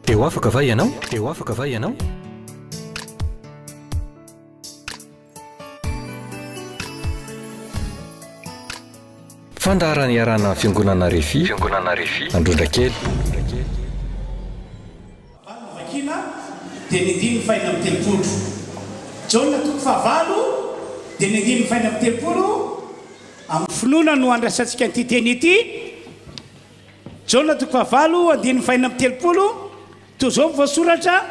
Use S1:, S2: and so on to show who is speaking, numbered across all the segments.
S1: Teo afaka va ianao? Teo afaka va ianao? Fandaharana iarana fiangonana Refi. Fiangonana Refi. Androndrakely.
S2: Vakina dia ny dimy faina amin'ny telopolo. Jaona toko fahavalo dia ny dimy faina amin'ny telopolo. Amin'ny finoana no andrasantsika an'ity teny ity. Jaona toko fahavalo andiny faina amin'ny telopolo. Toy izao voasoratra: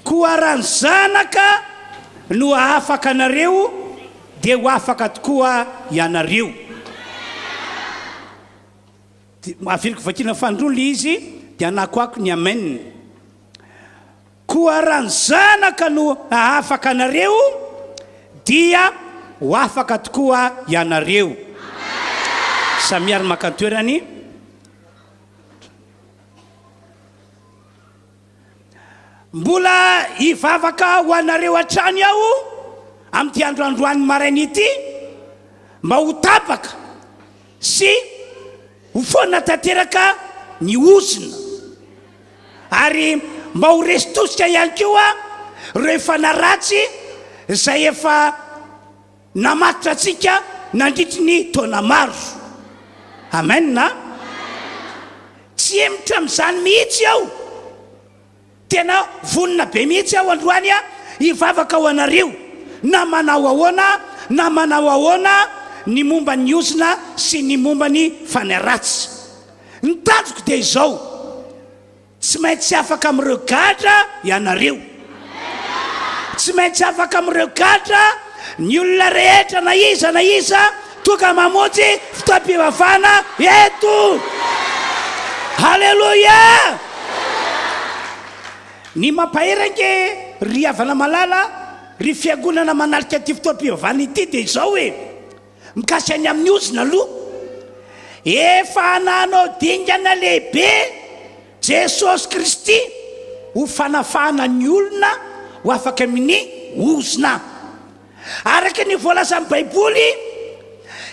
S2: koa raha ny zanaka no afaka anareo dia ho afaka tokoa ianareo. Aviliko vakina fandroly izy dia anako ako ny amen. Koa raha ny zanaka no afaka anareo dia ho afaka tokoa ianareo. Samiary makantoerany. Mbola hivavaka ho anareo hatrany aho amin'ity androandroany maraina ity, mba ho tapaka sy ho foana tanteraka ny ozina, ary mba ho resitosika ihany koa rehefa naratsy izay efa namatotra antsika nandritry ny taona maro. Amen na? Tsy emitra amin'izany mihitsy aho, tena vonina be mihitsy aho androany hivavaka ho anareo, na manao ahoana ny momba ny ozina sy ny momba ny fanaratsy. Ny tanjoko dia izao: tsy maintsy afaka amin'ireo gadra ianareo, tsy maintsy afaka amin'ireo gadra ny olona rehetra na iza toka mamonjy fotoam-pivavahana eto. Halleluja! Ny mampaheranke ry havana malala ry fiangonana manalika ty fotoam-pivavahana ity dia izao hoe: mikasy any amin'ny ozina aloha, efa ananao dingana lehibe Jesosy Kristy ho fanafahana ny olona ho afaka amin'ny ozina. Araka ny voalaza amin'ny Baiboly,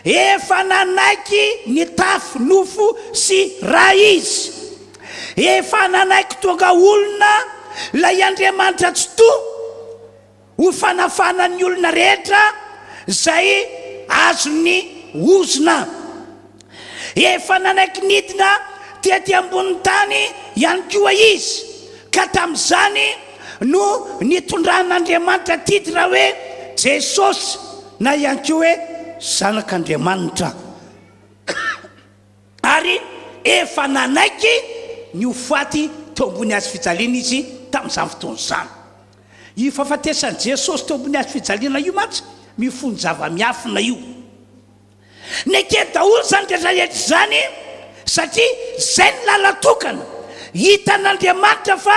S2: efa nanaiky ny tafy nofo sy raha izy, efa nanaiky tonga olona lay Andriamanitra tsy to ho fanafahana ny olona rehetra zay azony ozina. Efa nanaiky nidina tety ambony tany ihany koa izy, ka tamin'izany no nitondran'Andriamanitra titra hoe Jesosy na ihany koa hoe zanak'Andriamanitra. Ary efa nanaiky ny ho faty teo ambony azy fijaliana izy tamin'izany fotoana izany. Io fahafatesan'i Jesosy teo ambony azy fijaliana io mantsy mifono zava-miafina io. Nekety daholo zany rehetra zany, satria zay ny lala tokana hitan'Andriamanitra fa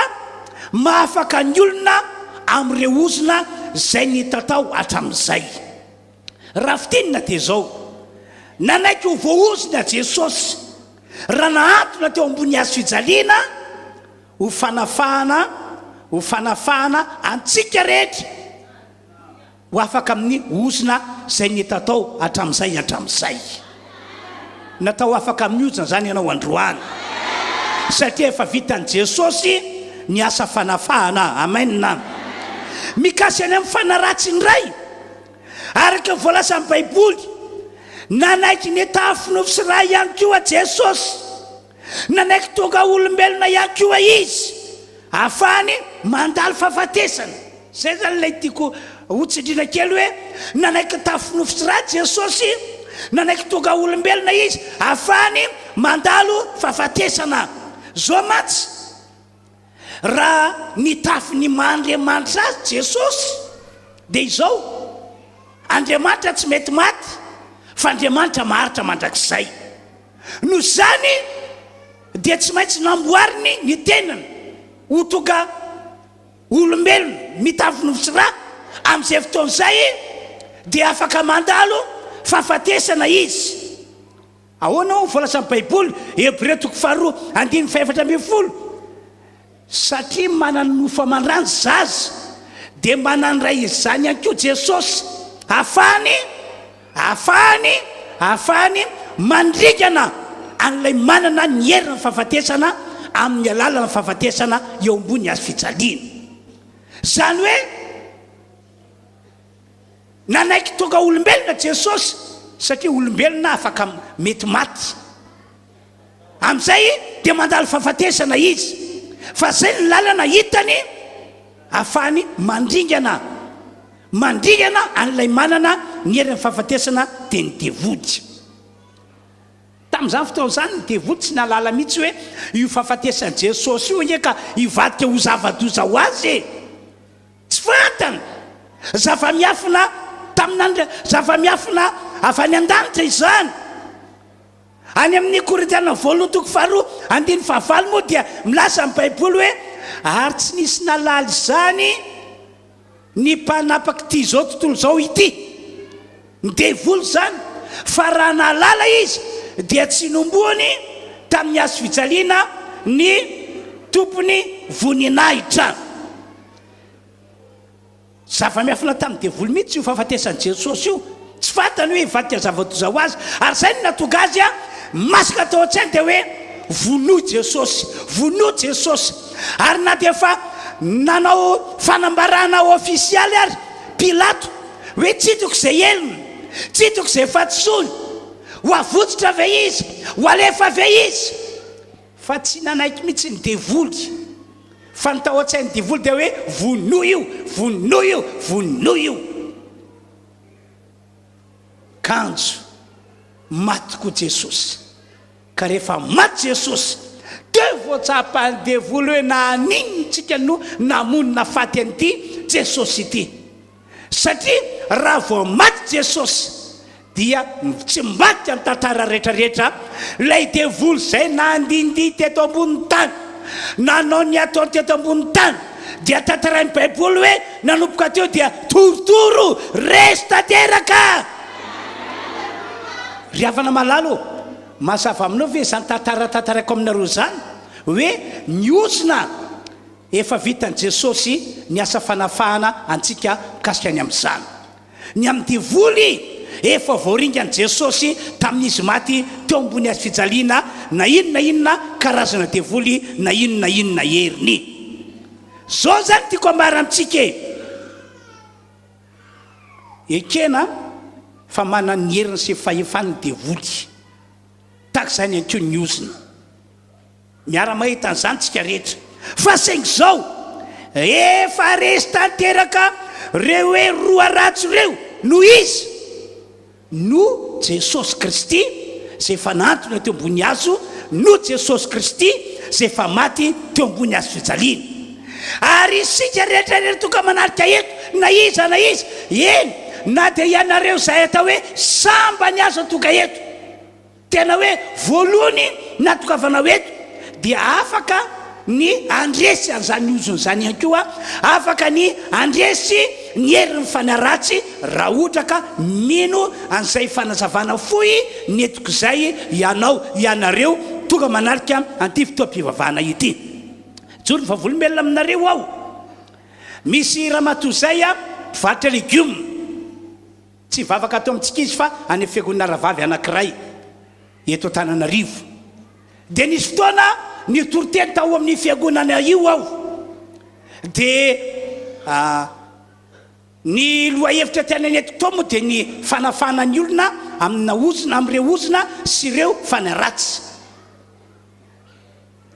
S2: mahafaka ny olona amin'ireo ozina zay nitatao hatramin'izay. Raha fitinina dia izao: nanaiky ho voaozina Jesosy raha nahantona teo ambony azy fijaliana ho fanafahana antsika rehetra ho afaka amin'ny ozina zay nitatao hatramin'izay. Natao afaka amin'ny ozina zany ianao androany, satria efa vitan'i Jesosy ny asa fanafahana. Amen na? Mikasy any amin'ny fanaratsy indray, araka voalaza amin'ny Baiboly, nanaiky ny tafy nofo sy raha ihany koa Jesosy, nanaiky tonga olombelona ihany koa izy ahafahany mandalo fahafatesana. Zay zany ilay tiako hotsindrina kely hoe nanaiky tafy nofo sy raha Jesosy, nanaiky tonga olombelona izy ahafahany mandalo fahafatesana. Zao matsy raha nitafy ny Andriamanitra azy Jesosy dia izao: Andriamanitra tsy mety maty fa Andriamanitra maharitra mandrakizay. Noho izany dia tsy maintsy namboariny ny tenany ho tonga olombelona mitafy nofo sy raha amin'izay fotoana izay dia afaka mandalo fahafatesana izy. Ahoana ho voalaza amin'ny Baiboly, Hebreo 4:4-5: satria manana nofo aman-drano zaza dia manana ray izany ihany koa Jesosy ahafahany mandrigana an'ilay manana ny herina fahafatesana amin'ny alalana fahafatesana eo ambony azo fijaliana zany hoe nanaiky tonga olombelona Jesosy satria olombelona afaka mety maty am'izay dia mandalo fahafatesana izy fa zay ny lalana hitany afany mandringana an'ilay manana ny herin'ny fahafatesana dia ny devody tamin'izany fotoana zany ny devody tsy nalala mihitsy hoe io fahafatesana Jesosy io eka hivadika ho zava-doza ho azy tsy fantana zava-miafina tamin'andro zava-miafina avy any an-danitra izany any amin'ny Korintiana voalohany toko faharoa andiny fahavalo moa dia milaza amin'ny baiboly hoe ary tsy nisy nalaly zany ny mpanapaka ty zao tontolo zao ity ny devoly zany fa raha nalala izy dia tsy nomboany tamin'ny azo fijaliana ny tompony voninahitra zava-miafina tamin'ny devoly mihitsy io fahafatesany Jesosy io tsy fantany hoe hivadika zava-doza ho azy ary zay ny natonga azy masaka tao an-tsainy dia hoe vonoa Jesosy ary na dia efa nanao fanambarana ofisialy ary Pilato hoe tsitoko zay elona tsitoko zay fatsoly ho avotsitra ve izy ho alefa ve izy fa tsy nanaiky mihitsy ny devoly fa ny tao an-tsainy devoly dia hoe vonoa io kanjo maty koa Jesosy ka rehefa maty Jesosy dia voatsapany devoly hoe naninitsika no namonina faty an'ity Jesosy ity satria raha vao maty Jesosy dia tsy maty amin'ny tantara rehetrarehetra lay devoly zay nandindy teto ambony tany nanao ny ataony teto ambony tany dia tantarain'ny baiboly hoe nanomboka teo dia torotoro resy tanteraka ry havana malalo mazava aminao ve zany tantarako aminareo zany hoe niosina efa vitan'i Jesosy ny asa fanafahana antsika kasikany amin'izany ny amin'ny devoly efa voaringany Jesosy tamin'izy maty teo ambony azo fijaliana na inona karazana devoly na inona heriny zao zany tiako ambara amintsika ekena fa manana ny heriny sy fahefany devoly tahaka zany any koa ny osina miara-mahita an'izany tsika rehetra fa saingy zao efa resy tanteraka reo hoe roa ratsy reo no izy no Jesosy Kristy zay efa nantona teo ambony hazo no Jesosy Kristy zay efa maty teo ambony hazo fijaliana ary isika rehetrarehetra toka manarika eto na iza eny na dia ianareo zay atao hoe samba ny azo atoka eto tena hoe voalohany natokavanao eto dia afaka ny andresy an'izany ozony zany ihany koa afaka ny andresy ny herin'ny fanaratsy raha ohatra ka mino an'izay fanazavana foy ny etoko zay ianareo tonga manarika anty fotoam-pivavahana ity jony fa volombelona aminareo aho misy ramatoa zay mpivarotra legioma tsy vavaka atao amintsika izy fa any fiangonanaravavy anankiray eto Antananarivo dia nisy fotoana nitoroteny tao amin'ny fiangonana io aho dia ny loha-hevitra tena netiko tao moa dia ny fanafana ny olona amina ozina amin'ireo ozina sy ireo fanaratsy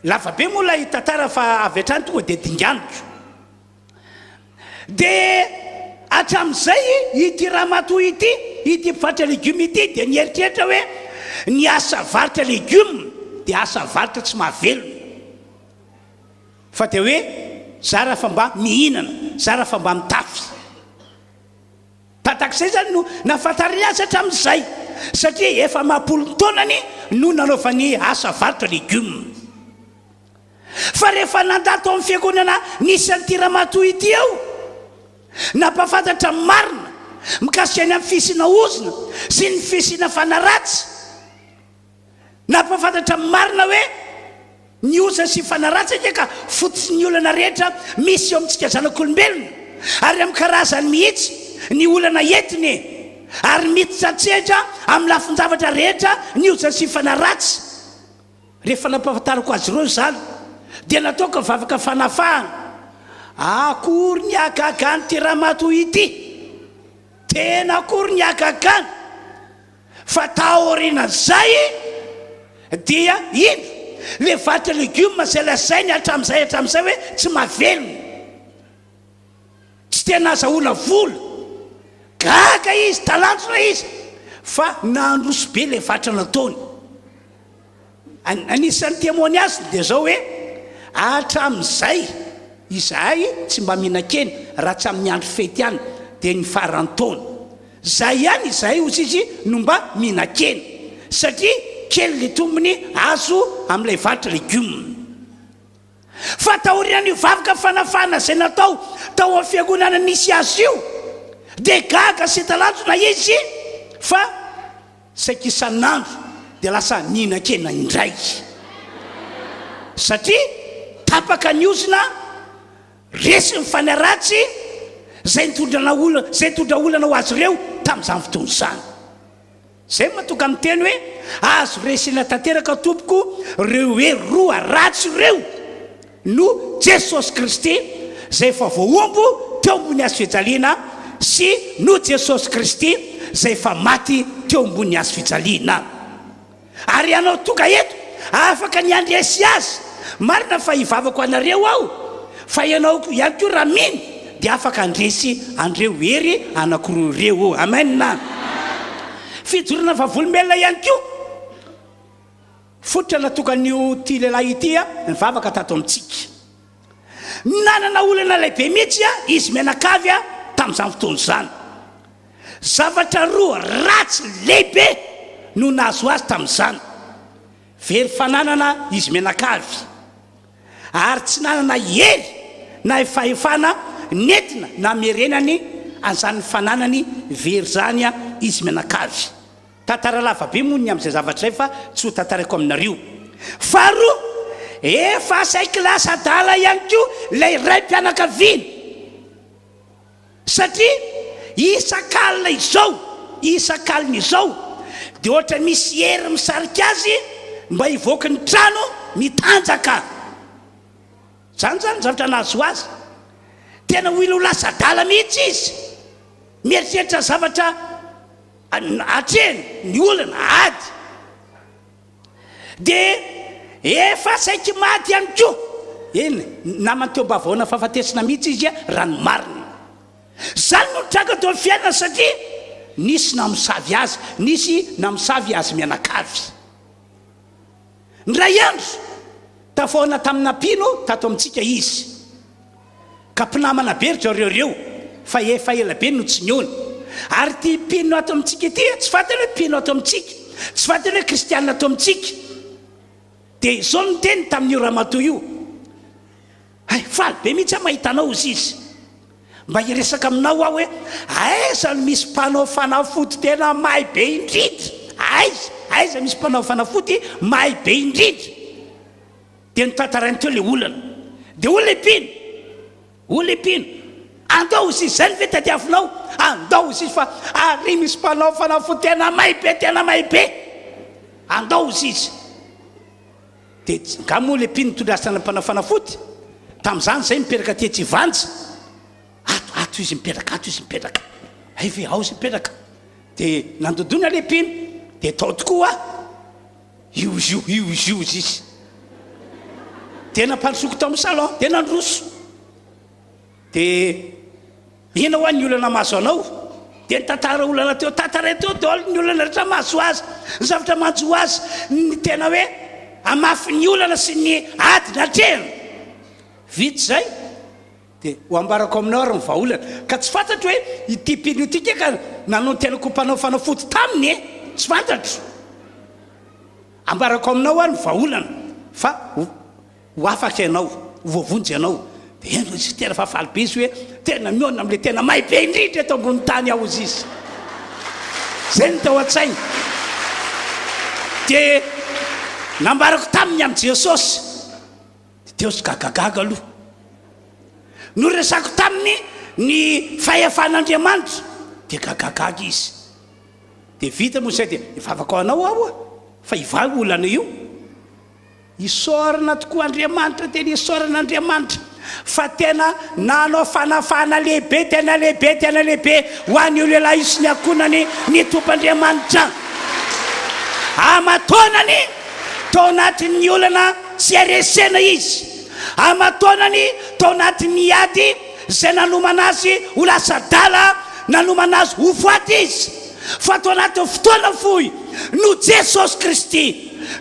S2: lava be moa lay tantara fa avy hatrany tonga dia dinganiko dia hatramin'izay ity ramatoa ity mpivarotra legioma ity dia nieritreritra hoe ny asa varotra legioma dia asa varotra tsy mahavelona fa dia hoe zara fa mba mihinana zara fa mba mitafy tatak'izay zany no nafantariny azy hatramin'izay satria efa mampolo taonany no nanaovany asa varotra legioma fa rehefa nandato amin'ny fiangonana nisy an'ity ramatoa ity ao nampafantatra marina mikasika any amin'ny fisina ozina sy ny fisina fanaratsy nampafantatra marina hoe ny ozina sy fanaratsy eka fototsy ny olana rehetra misy eo amintsika zanak'olombelona ary amin'ny karazany mihitsy ny olana entiny ary mitsatsehatra amin'ny lafin-javatra rehetra ny ozina sy fanaratsy rehefa nampafantarako azy ireo zany dia nataoko vavaka fanafahana akory ny akagany ty raha mato ity tena akory ny akagany fa taoriana zay dia ino le vatra legioma zay lasainy hatram'izay hoe tsy mavelona tsy tena azahoana vola gaga izy talanjona izy fa nandroso be le vatra nataony anisan'ny témoignage dia zao hoe hatram'izay izahay tsy mba mihinan-keny raha tsy amin'ny andro fety ihany dia ny farantaona zay ihany izahay ozy izy no mba mihinan-keny satria kely le tombony azo amin'ilay vatra legioma fa taorian'io vavaka fanafana zay natao tao amin'ny fiangonana nisy azy io dia gaga sy talanjona izy fa saika isan'andro dia lasa nihinan-kena indray satria tapaka ny ozina resy mifanaratsy zay nitondra olana ho azy ireo tamin'izany fotoana izany zay matoka amin'ny teny hoe azo resina tanteraka tompoko reo hoe roa ratsy ireo no Jesosy Kristy zay efa voaombo teo ambony hazo fijaliana sy no Jesosy Kristy zay efa maty teo ambony hazo fijaliana ary ianao toka eto afaka ny andresy azy marina fa hivavako anareo aho fa ianao ihany koa raha miny dia afaka andresy andreo hery anankiroa ireo amen na fijorona vavolombelona ihany koa fototra natokan'io ty lehilahy ity ny vavaka tato amintsika nanana olana lehibe mihitsy izy menakavy tamin'izany fotoana izany zavatra roa ratsy lehibe no nahazo azy tamin'izany very fananana izy menakavy ary tsy nanana hery na efahefana nentina na merenany an'izany fananany very zany izy menakavy tantara lava be moa ny amin'izay zavatra zay fa tsy ho tantarako aminareo faharoa efa saiky lasa dala ihany koa lay ray mpianakaviana satria isan-kalina izao dia ohatra misy hery misarika azy mba hivoaka ny trano mitanjaka zany zavatra nahazo azy tena ho ilo lasa dala mihitsy izy mieritreritra zavatra atreny ny olana ady dia efa saiky maty ihany koa eny namany teo mbavahoana fahafatesina mihitsy izy ranomarina zany no traka teo amin'ny fiainana satria nisy namisavy azy mianakavy ndray andro tafoana tamin'ny ampino tato amintsika izy ka mpinamana beritra reo fa efa ela be no tsy niona ary ty mpino ato amintsika ity tsy fatany hoe mpino ato amintsika tsy fatany hoe kristianina ato amintsika dia izao no teny tamin'io ramatoa io faly be mihitsy a mahitanao izy izy mba hiresaka aminao aho hoe aiza no misy mpanao fanafody tena mahay be indrindra aiza misy mpanao fanafody mahay be indrindra dia nitantarainy teo le olana dia olona mpino andao izy izy zay ny vetadiavinao andao izy izy fa ary misy mpanao fanafody tena mahay be andao izy izy dia nga moa le mpino nitondrasana mpanao fanafody tamin'izany zay mipetraka tetsy ivanja ato izy mipetraka ve ao izy mipetraka dia nandodona le mpino dia tao tokoa io izy dia nampandrosoko tao amin'ny salon dia nandroso dia ina ho an'ny olana maso anao dia nitantara olana teo daholo ny olana rehetra maso azy ny zavatra manjo azy ny tena hoe amafy ny olana sy ny ady natrehana vitsy zay dia ho ambarako aminao ary nyvaolana ka tsy fantatro hoe ity mpino ity ka nanao ny tenako mpanao fanafody taminy tsy fantatro ambarako aminao ary nyvaolana fa ho afaka ianao voavonjy ianao dia eno izy tena fahafaly be izy hoe tena miona amin'le tena mahay be indrindra eto ambony tany aho izy izy zay ny tao an-tsainy dia nambarako taminy amin'i Jesosy dia teo sy gagagaga aloha no resako taminy ny fahefan'Andriamanitra dia gagagaga izy dia vita moa zay dia ivavaka ao anao aho fa ivavy olana io isaorana tokoa Andriamanitra tena isaoran'Andriamanitra fa tena nanao fanafana lehibe tena lehibe ho an'io lehilahy sy ny akonany ny tomp'Andriamanitra amatonany tao anatin'ny olana sy aresena izy amatonany tao anatin'ny ady zay nanomana azy ho lasa dala nanomana azy ho faty izy fa tao anatin'ny fotoana fohy no Jesosy Kristy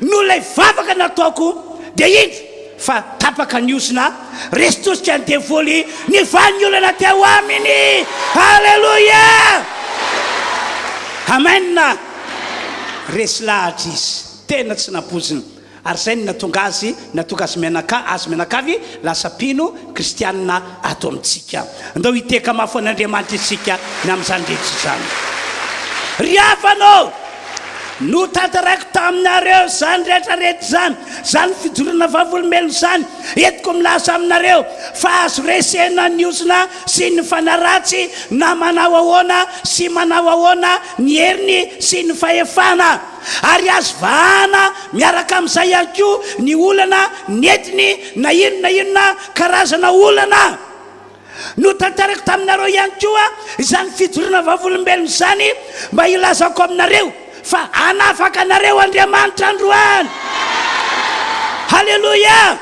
S2: no lay vavaka nataoko dia indro fa tapaka niosina resy tosika ny devoly ny vany olana teo aminy halleluia amen resy lahatra izy tena tsy napozina ary zay natonga azy azy menakavy lasa pino kristianina ato amintsika andao hiteka mafo an'Andriamanitra isika ny amin'izany rehetra zany ry hafanao no tantaraiko taminareo zany rehetrarehetra zany fijorona vavolombelona zany etiko milaza aminareo fa azo resena ny osina sy ny fanaratsy na manao ahoana sy manao ahoana ny heriny sy ny fahefana ary azo vahana miaraka amin'izay ihany koa ny olana netiny na inona karazana olana no tantaraiko taminareo ihany koa izany fijorona vavolombelona zany mba ilazako aminareo fa anafaka anareo Andriamanitra androany halleluia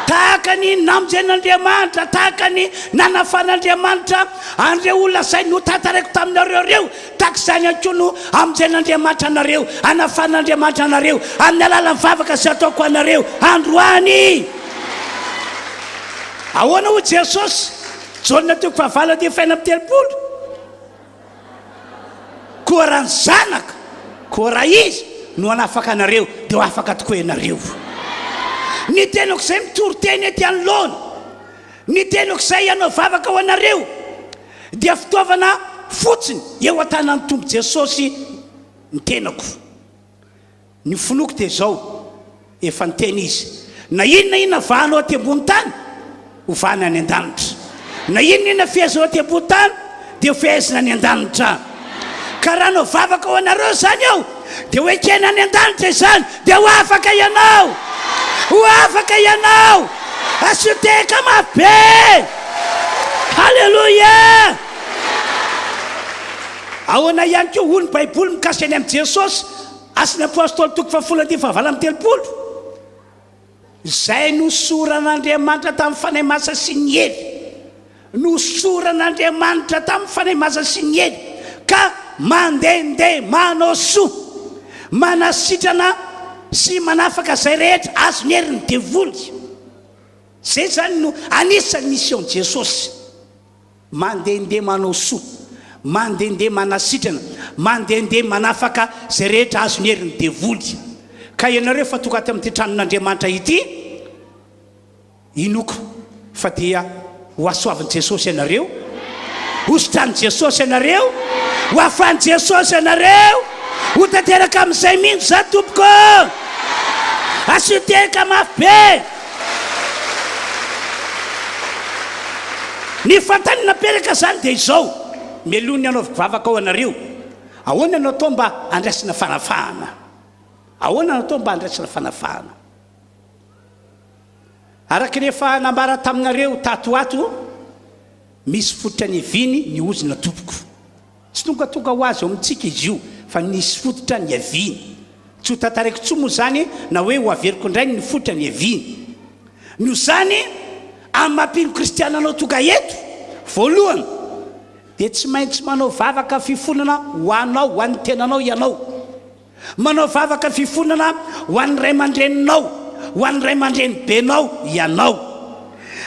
S2: tahaka ny namonjen'Andriamanitra tahaka ny nanafan'Andriamanitra andreo olona zay no tantaraiko taminareo reo tahaka izany ihany koa no amonjen'Andriamanitra anareo anafan'Andriamanitra anareo amin'ny alalan'ny vavaka sy ataoko anareo androany ahoana ho Jesosy jaonina toko fahavalo dia faina amin'ny telopolo koa raha ny zanaka koa raha izy no anafaka anareo dia ho afaka tokoa ianareo ny tenako izay mitoro teny ety anoloana ny tenako izay ianao vavaka ho anareo dia fitaovana fotsiny eo an-tanan'ny tompo Jesosy ny tenako ny fonoko dia zao efa ny teny izy na inona vahanao aty ambony tany ho vahana any an-danitra na inona fihaizao aty ambony tany dia ho fihaizina any an-danitra ka raha nao vavaka ho anareo zany ao dia ho ekena any an-danitra izany dia ho afaka ianao asoteka mabe halleluia ahoana ihany koa hoy ny baiboly mikasika any amin'ny Jesosy asiny apôstôly toko fahafolony dia fahavalo amin'ny telopolo zay nosoran'Andriamanitra tamin'ny fanahy masa sy ny hely nosoran'Andriamanitra tamin'ny fanahy masa sy ny hely ka mandehandeha manao soa manasitrana sy manafaka zay rehetra azo ny heriny devoly zay zany no anisan'ny mission Jesosy mandehandeha manao soa mandehandeha manasitrana mandehandeha manafaka zay rehetra azo ny heriny devoly ka ianareo fa tonga aty amin'ity tranon'Andriamanitra ity inoko fa dia ho asoavan'i Jesosy ianareo hositran'i Jesosy ianareo ho afan'i Jesosy ianareo ho tanteraka amin'izay mihitsy za tompoko asoteka mafy be ny fantany naperaka zany dia izao melony ianao vavaka ao anareo ahoana ianao tao mba andraisina fanafahana ahoana ianao tao mba andraisina fanafahana araka rehefa nambara taminareo tatoato misy fototra ny aviny ny ozina tompoko tsy tonga ho azy ao amintsika izy io fa nisy fototra ny aviny tsy ho tantaraiko tsoa moa zany na hoe ho averiko indray ny fototra ny aviny no zany amin'ny mampino kristiana anao tonga eto voalohany dia tsy maintsy manao vavaka fifonana ho anao ho an'ny tenanao ianao manao vavaka fifonana ho an'ny ray aman-dreninao ho an'ny ray aman-dreny benao ianao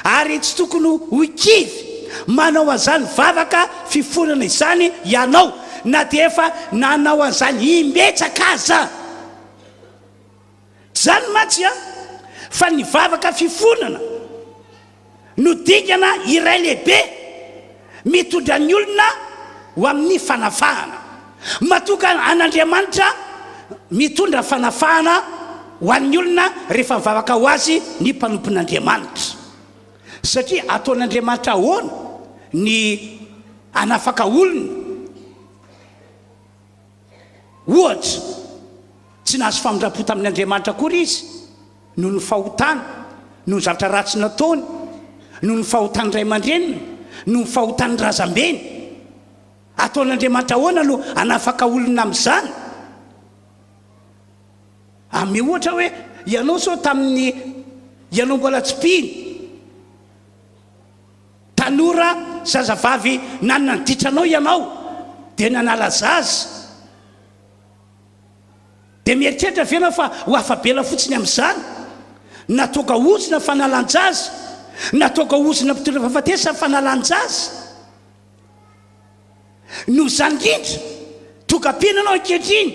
S2: ary tsy tokony ho kivy manao an'izany vavaka fifonana izany ianao na dia efa nanao an'izany imbetsaka aza zany matsy fa ny vavaka fifonana no dingana iray lehibe mitondra ny olona ho amin'ny fanafahana matoka an'Andriamanitra mitondra fanafahana ho an'ny olona rehefa mivavaka ho azy ny mpanompon'Andriamanitra satria ataon'Andriamanitra ahoana ny anafaka olona ohatra tsy nahazo famindram-po tamin'Andriamanitra kory izy noho ny fahotana noho ny zavatra ratsy nataony noho ny fahotany ray aman-dreniny noho ny fahotany razambeny ataon'Andriamanitra ahoana no anafaka olona amin'izany ame ohatra hoe ianao sao tamin'ny ianao mbola tsy piny tanora zazavavy nanaditranao ianao dia nanala zaza dia mieritreritra venao fa ho afabela fotsiny amin'izany natoka ozina fanalan-jaza natoka ozina mpitondra fahafatesana fanalan-jaza no zany indrindra tokam-piananao ankehitriny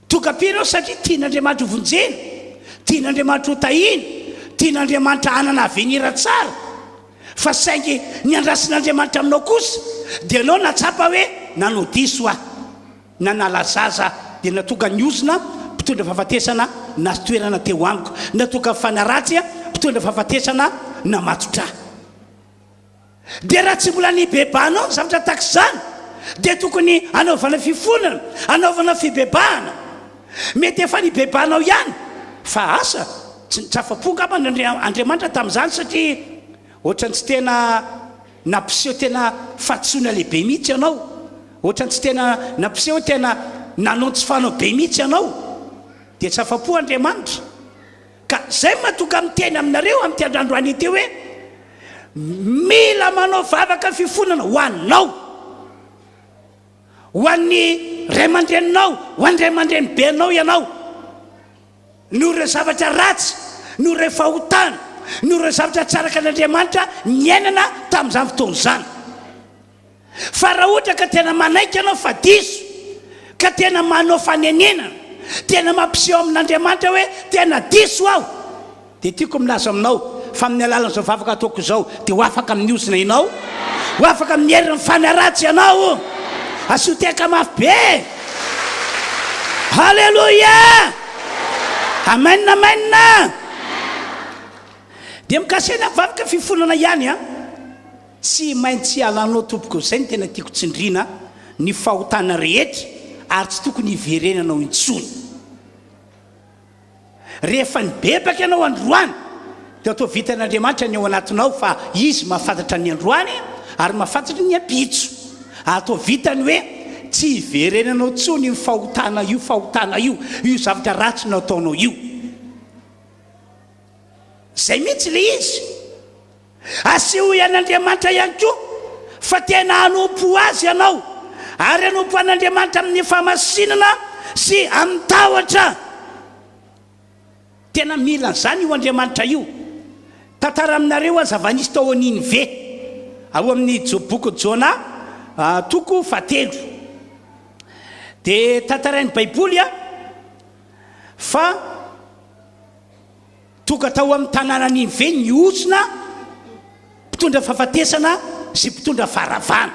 S2: tokam-pianao satria tian'Andriamanitra ho vonjena tian'Andriamanitra ho tahina tian'Andriamanitra hanana avenira tsara fa saingy ny andrasin'Andriamanitra aminao kosa dia anao natsapa hoe nanao diso aho nanala zaza dia natoka ny ozina mpitondra fahafatesana na toerana teo amiko natoka fanaratsy mpitondra fahafatesana na matotra dia raha tsy mbola nibebanao zavatra tak'izany dia tokony anaovana fifonana anaovana fibebahana mety efa nibebanao ihany fa asa tsy afa-ponga Andriamanitra tamin'izany satria ohatrany tsy tena nampiseho tena fatsoina lehibe mihitsy ianao ohatrany tsy tena nampiseho tena nanontsy fanao be mihitsy ianao dia tsy afa-po Andriamanitra ka zay matoka miteny aminareo amin'ity androandroany ity hoe mila manao vavaka fifonana ho anao ho an'ny ray aman-dreninao ho an'ny ray aman-dreny benao ianao noho ireo zavatra ratsy noho ireo fahotana noho ireo zavatra tsaraka an'Andriamanitra niainana tamin'izany fotoana izany fa raha ohatra ka tena manaiky ianao fa diso ka tena manao fanenenana tena mampiseho amin'Andriamanitra hoe tena diso aho dia tiako milaza aminao fa amin'ny alalan'izao vavaka ataoko izao dia ho afaka amin'ny ozina ianao ho afaka amin'ny heriny fanaratsy ianao asoteka mafy be halleloia amen amen dia mikasena vavaka fifonana ihany tsy maintsy alanao tompoko zay ny tena tiako tsindrina ny fahotana rehetra ary tsy tokony hiverenanao intsony rehefa nibebaka ianao androany dia atao vitan'Andriamanitra ny ao anatinao fa izy mahafantatra ny androany ary mahafantatra ny apitso atao vitany hoe tsy hiverenanao tsony ny fahotana io zavatra ratsy nataonao io zay mihitsy le izy aseho ian'Andriamanitra ihany koa fa tena hanompo azy ianao ary hanompo an'Andriamanitra amin'ny famasinana sy amin'ny tahotra tena mila n'izany io Andriamanitra io tantara aminareo zava-nisy tao aniny ve ao amin'ny boky Jona toko 7 dia tantarain'ny Baiboly fa toka tao amin'ny tanàna Ninive ny ozina mpitondra fahafatesana sy mpitondra faharavana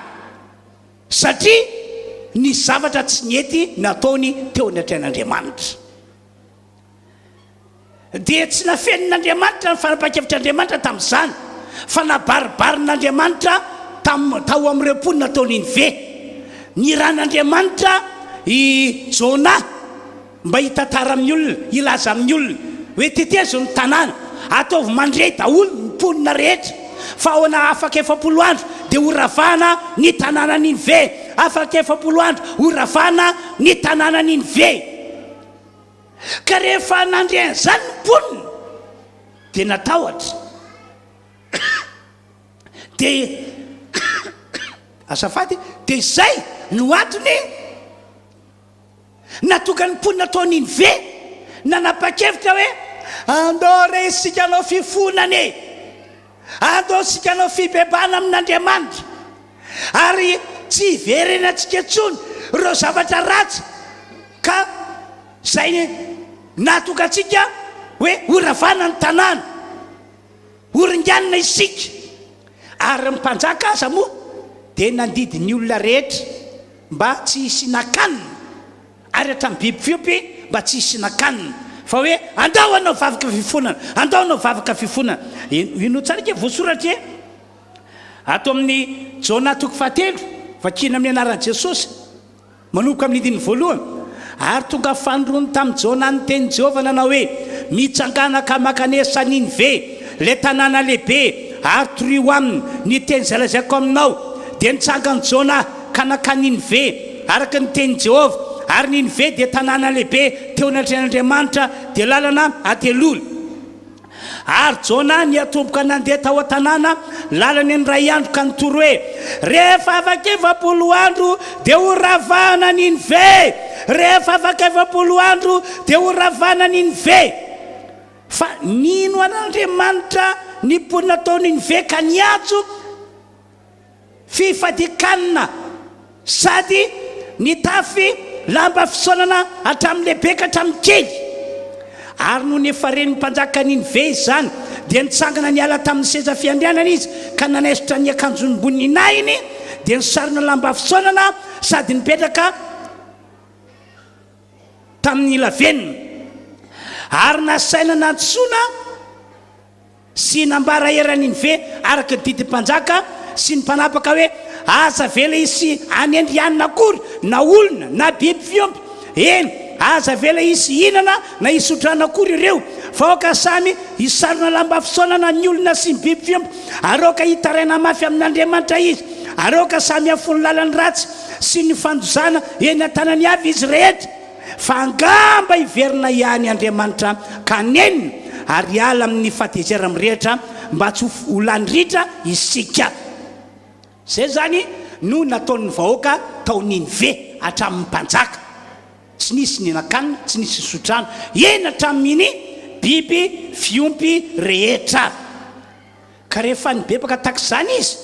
S2: satria ny zavatra tsy niety nataony teo anatrehan'Andriamanitra dia tsy nafenin'Andriamanitra ny fanapa-kevitr'Andriamanitra tamin'izany fa nabaribarin'Andriamanitra tao amin'ireo mpony natao Ninive ny ran'Andriamanitra i Jona mba hitantara amin'ny olona ilaza amin'ny olona hoe tetezo ny tanàna ataovy mandray daholo ny mponina rehetra fa ao ana afaka 7 andro dia ho ravana ny tanàna Ninive afaka 7 andro ho ravana ny tanàna Ninive ka rehefa nandrean'izany ny mponina dia natahotra dia azafady dia izay no antony natoka ny mponina atao Ninive nanapa-kevitra hoe andao re isika anao fifonana andao isika anao fibebana amin'Andriamanitra ary tsy hiverenantsika intsony ireo zavatra ratsy ka zay natoka antsika hoe horavana ny tanàna horinganina isika ary ny mpanjaka aza moa dia nandidy ny olona rehetra mba tsy hisy nakanina ary hatramin'ny biby fiopy mba tsy hisy nakanina fa hoe andao anao vavaka fifonana andao anao vavaka fifonana ino tsara ke voasoratra ato amin'ny Jona toko 7 vakina amin'ny anaran'i Jesosy manomboka amin'ny 1 ary tonga fanirony tamin'ny Jona ny teny Jehovah nanao hoe mitsanganaka makanesa Ninive le tanàna lehibe ary toroio aminy ny teny zay lazaiko aminao dia nitsangana Jona ka naka Ninive araka ny teny Jehova ary Ninive dia tanàna lehibe teo anatrehan'Andriamanitra dia lalana ateloly ary Jona niatomboka nandeha tao an-tanàna lalany ny ray andro ka nitoro hoe rehefa afaka 20 andro dia ho ravahana Ninive rehefa afaka 20 andro dia ho ravahana Ninive fa nino an'Andriamanitra ny ponina tao Ninive ka niatso fifadikanina sady nitafy lamba fisaonana hatramin'ny lehibe ka hatramin'ny kely ary no nefa ren'ny mpanjaka Ninive izany dia nitsangana niala tamin'ny seza fiandrianana izy ka nanesitra ny akanjony ambony nainy dia nisarona lamba fisaonana sady nipetraka tamin'ny lavenina ary nasaina nantsoina sy nambara era Ninive araka didy mpanjaka sy ny mpanapaka hoe aza vela isy any andrianina akory na olona na biby fiompy eny aza vela isy hinana na isodrana akory ireo fa oka samy isarona lamba fisaonana ny olona sy ny biby fiompy aroka hitaraina mafy amin'Andriamanitra izy aroka samy afony lalany ratsy sy ny fandozana eny an-tanany avy izy rehetra fa angamba hiverina ihany Andriamanitra ka nenina ary ala amin'ny fatezera mirehitra mba tsy ho landritra isika zay zany no nataon'ny vahoaka tao Ninive hatramin'ny mpanjaka tsy nisy ninakanina tsy nisy sotrano eny hatramin'ny biby fiompy rehetra ka rehefa nibebaka takizany izy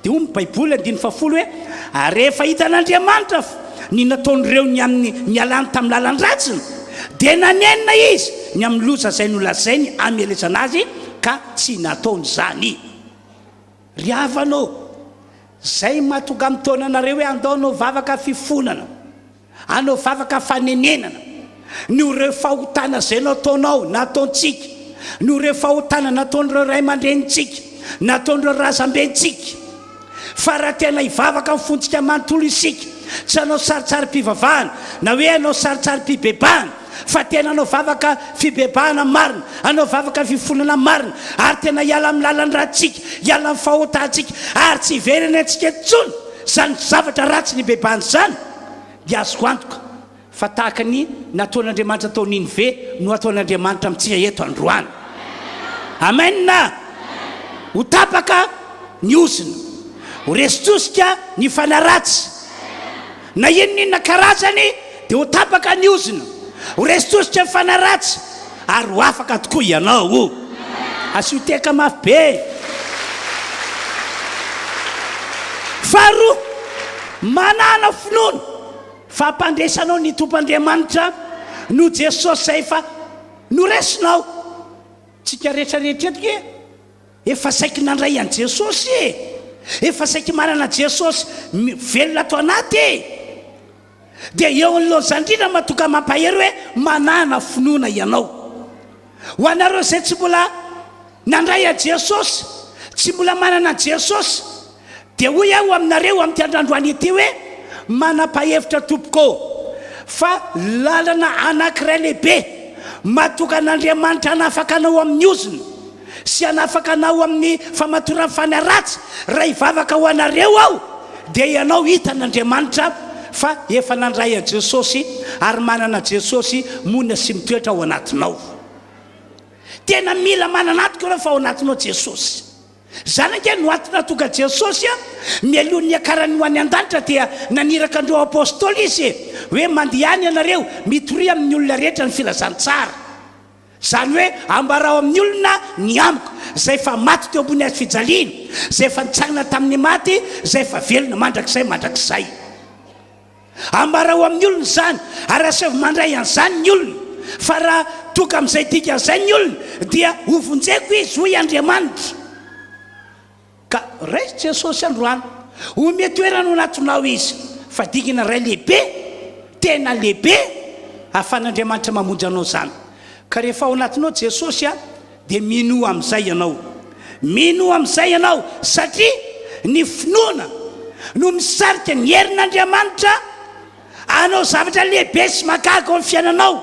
S2: dia omby baiboly 10:10 hoe rehefa hitan'Andriamanitra ny nataon'ireo ny amin'ny nialany tamin'ny lalany ratsiny dia nanenina izy ny amin'ny loza zay nolazainy amelezana azy ka tsy nataony zany ry havanao zay mahatonga amin'ny taonanareo hoe andao anao vavaka fifonana anao vavaka fanenenana no ireo fahotana zay nataonao nataontsika no ireo fahotana nataon'ireo ray aman-drenitsika nataon'ireo razambentsika fa raha tena hivavaka amin'ny fontsika manontolo isika tsy anao saritsary-pivavahana na hoe anao saritsary-pibebahana fa tena anao vavaka fibebahana marina anao vavaka fifonana marina ary tena hiala amin'ny lalany ratsika hiala amin'ny fahotantsika ary tsy hiveriny antsika intsony zany zavatra ratsy ny bebahana zany dia azoko antoka fa tahaka ny nataon'Andriamanitra tao Ninive no ataon'Andriamanitra amintsika eto androany amen na ho tapaka ny ozina ho resitosika ny fanaratsy na inona karazany dia ho tapaka ny ozina ho resitosika ny fanaratsy ary ho afaka tokoa ianao asioteka mafy be faharoa manana finoana fampandresanao ny tompoandriamanitra no Jesosy zay fa noresinao tsika rehetrarehetra eto efa saiky nandray an Jesosy efa saiky manana Jesosy velona ato anaty dia eo an'lohan'izany indrindra mahatonga mampahery hoe manana finoana ianao ho anareo zay tsy mbola nandray a Jesosy tsy mbola manana Jesosy dia hoy aho aminareo amin'ny androany ity hoe manapa-hevitra tompoko fa lalana anankiray lehibe mahatonga an'Andriamanitra hanafaka anao amin'ny ozina sy hanafaka anao amin'ny famatorana fanaratsy raha hivavaka ho anareo aho dia ianao hitan'Andriamanitra fa efa nandray a Jesosy ary manana Jesosy monina sy mitoetra ao anatinao tena mila manana atika ireo fa ao anatinao Jesosy zany ange no antony tonga Jesosy mialohan'ny akarany ho any an-danitra dia naniraka andreo apôstôly izy hoe mandehany ianareo mitory amin'ny olona rehetra ny filazantsara zany hoe ambarao amin'ny olona ny amiko zay fa maty teo ambony azy fijaliana zay fa nitsangana tamin'ny maty zay fa velona mandrakizay ambarao amin'ny olona zany ary asevy mandray an'izany ny olona fa raha toka amin'izay tika an'izay ny olona dia hovonjeko izy hoy Andriamanitra ka raisy Jesosy androany ome toerana ho anatinao izy fa dikina ray lehibe tena lehibe ahafan'Andriamanitra mamonjy anao zany ka rehefa ao anatinao Jesosy dia mino amin'izay ianao satria ny finoana no misarika ny herin'Andriamanitra anao zavatra lehibe sy mahagaga ao amin'ny fiainanao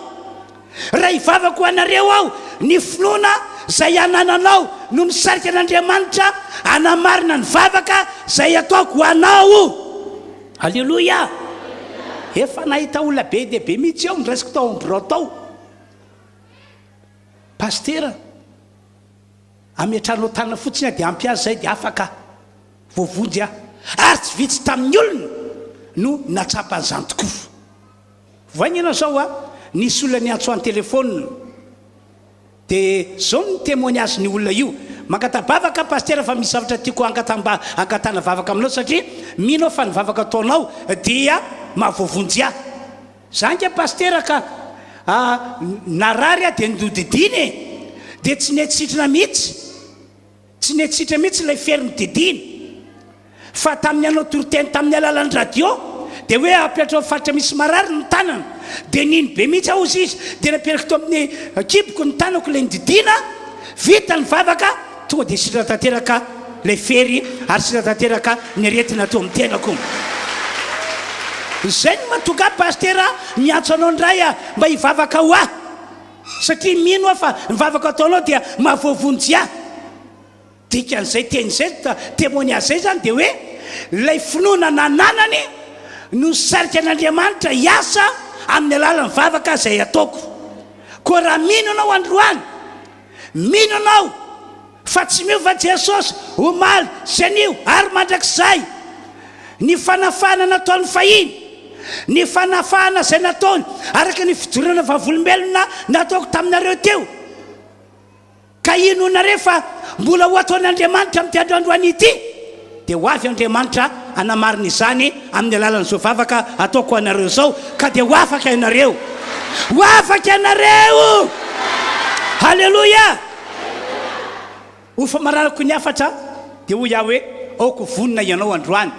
S2: raha hivavaka ho anareo aho ny finoana zay anananao no misarika an'Andriamanitra anamarina ny vavaka zay ataoko anao. Alleloia. Efa nahita olona be dia be mihitsy eo nyresaka tao amborao tao. Pastera ametranao tanana fotsiny dia ampiasa zay dia afaka voavonjy ary tsy vitsy tamin'ny olona no natsapanyzany tokoa. Voagnina zao nisy olona ny antsoany telefônina dia zao ny témoignage ny olona io mangatabavaka pastera fa misy zavatra tiako angatana vavaka aminao satria minao fa ny vavaka ataonao dia mahavoavonjy zanga pastera ka narary dia nodidiny dia tsy netsitrana mihitsy lay fery mididiny fa tamin'ny anao toroteny tamin'ny alalan'ny radio dia hoe apetrao faritra misy marary ny tanana dia niny be mihitsy aho izy dia naperaka to amin'ny kiboko ny tanako lay nididina vita ny vavaka tonga dia sitra tanteraka lay fery ary sitra tanteraka ny aretina to amin'ny tenako. Zay ny matonga pastera miantso anao ndray mba hivavaka ho satria mino fa ny vavaka ataonao dia mahavoavonjy dikan'izay teny zay témoignage zay zany dia hoe lay finoana nananany no sarika an'Andriamanitra hiasa amin'ny alalan'ny vavaka zay ataoko. Koa raha mino anao androany, mino anao fa tsy miova Jesosy omaly sanio ary mandrakizay ny fanafahana nataony fahiny, ny fanafahana zay nataony araka ny fijorana vavolombelona nataoko taminareo teo, ka ino nareo fa mbola ho ataon'Andriamanitra amin'ny androany ity dia ho avy Andriamanitra anamarina izany amin'ny alalan'izao vavaka ataoko anareo zao ka dia ho afaka ianareo, ho afaka ianareo. Halleluia. Ho fa maranako ny afatra dia ho iaho hoe aoko vonina ianao androany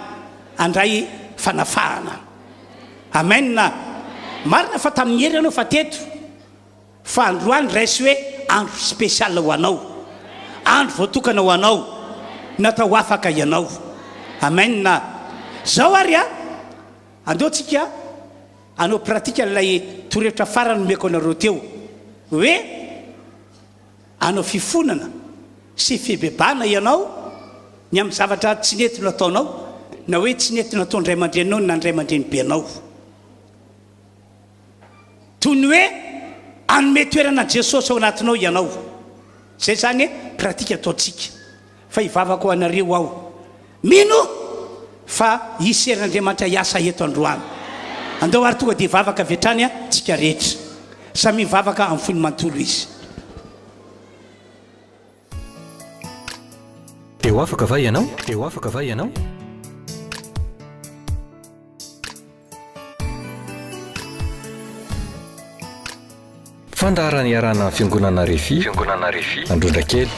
S2: andray fanafahana. Amen. Marina fa tamin'ny hery ianao fa teto fa androany raisy hoe andro spécial ho anao, andro voatokana ho anao, natao afaka ianao. Amen. Zao ary andeotsika anao pratika lay torevitra farany nomeko anareo teo hoe anao fifonana sy fibebana ianao ny amin'ny zavatra tsy netino ataonao na hoe tsy netino atao ndray aman-dreninao na ndray aman-dreny be anao, toy ny hoe anome toerana Jesosy ao anatinao ianao. Zay zany pratika ataotsika fa hivavaka ho anareo aho, mino fa hisy herin'Andriamanitra hiasa eto androany. Andao ary tonga dia hivavaka avy hatrany tsika rehetra, samy mivavaka amin'ny fony manontolo izy.
S1: Eo afaka va ianao? Eo afaka va ianao? Fandaharana iarana fiangonana Refi, androndra kely